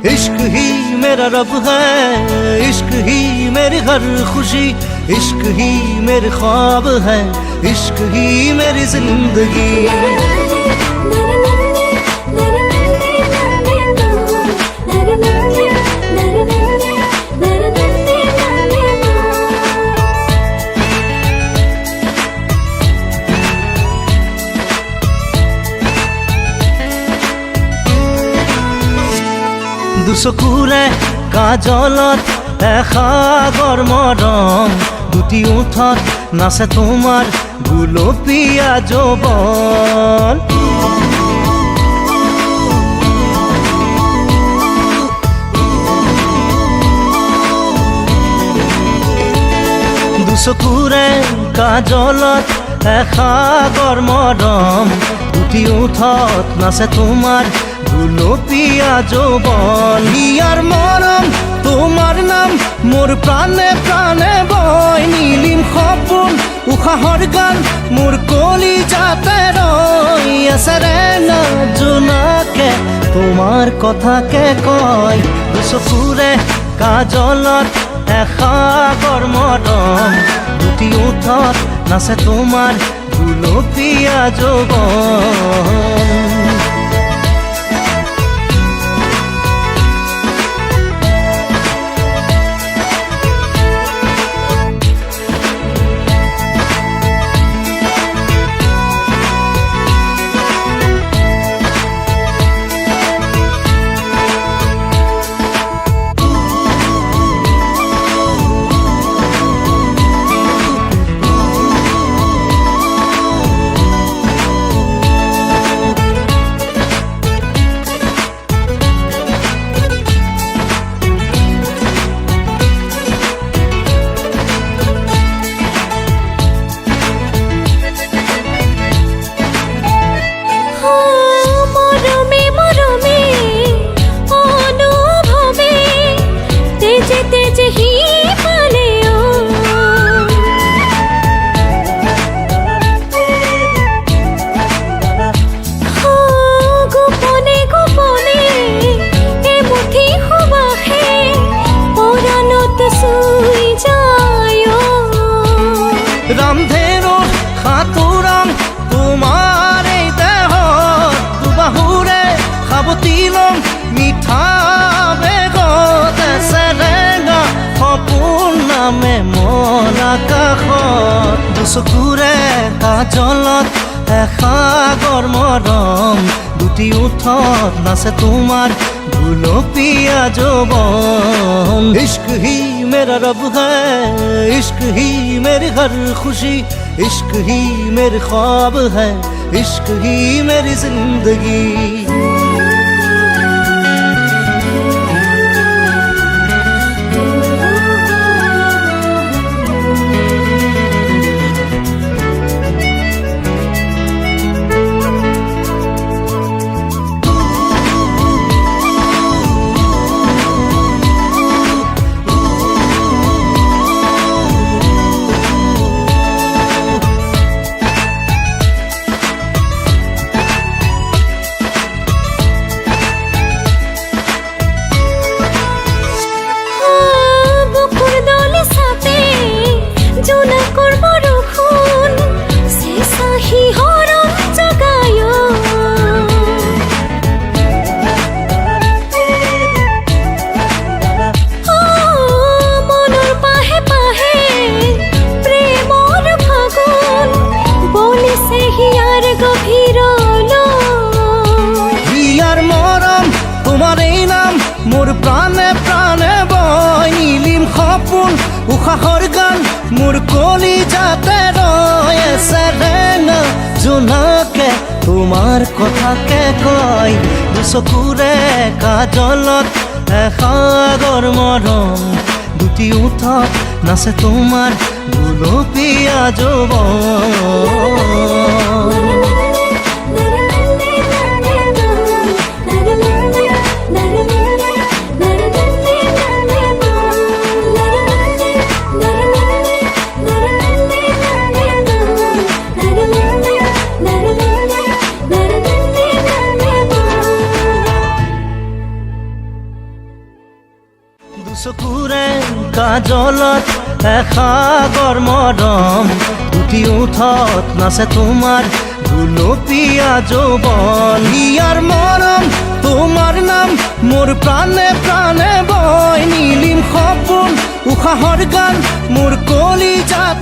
इश्क ही मेरा रब है, इश्क ही मेरी हर खुशी, इश्क ही मेरे ख्वाब है, इश्क ही मेरी जिंदगी। দুচকুৰে কাজলত এসাগৰ মৰম, দুটি ওঠত নাচে তোমাৰ গুলপীয়া যৌৱন। দুচকুৰে কাজলত এসাগৰ মৰম, দুটি ওঠত নাচে তোমাৰ গুলপীয়া যৌৱন। ইয়াৰ মৰম তোমাৰ নাম মোৰ প্ৰাণে প্ৰাণে বয়, নীলিম সপোন উশাহৰ গান মোৰ কলিজাতে ৰৈ আছে ৰে না জোনাকে তোমাৰ কথাকে কয়। দুচকুৰে কাজলত এসাগৰ মৰম, দুটি ওঠত নাচে তোমাৰ গুলপীয়া যৌৱন। ৰামধেনুৰ সাঁতোৰাম তোমাৰ এই দেহত, দুবাহুৰে সাৱটি ল'ম মিঠা বেগত, চেৰেঙা সপোন নামে মন আকাশত। দুচকুৰে কাজলত এসাগৰ মৰম, দুটি ওঠত নাচে তোমাৰ গুলপীয়া যৌৱন। इश्क ही मेरा रब है, इश्क ही मेरी हर खुशी, इश्क ही मेरे ख्वाब है, इश्क ही मेरी जिंदगी। মোর প্রাণে প্রাণে বয়, নীলিম সপোন উশাহৰ গান মোৰ কলিজাতে ৰৈ আছে ৰে না জোনাকে তোমাৰ কথাকে কয়। দুচকুৰে কাজলত এসাগৰ মৰম, দুটি ওঠত নাচে তোমাৰ গুলপীয়া যৌৱন। চকুৰে কাজলত এসাগৰ মৰম উঠি উঠত নাচে তোমাৰ গুলপীয়া যৌৱন ইয়াৰ মৰম তোমাৰ নাম মোৰ প্ৰাণে প্ৰাণে বয় নীলিম সপোন উশাহৰ গান মোৰ কলিজাত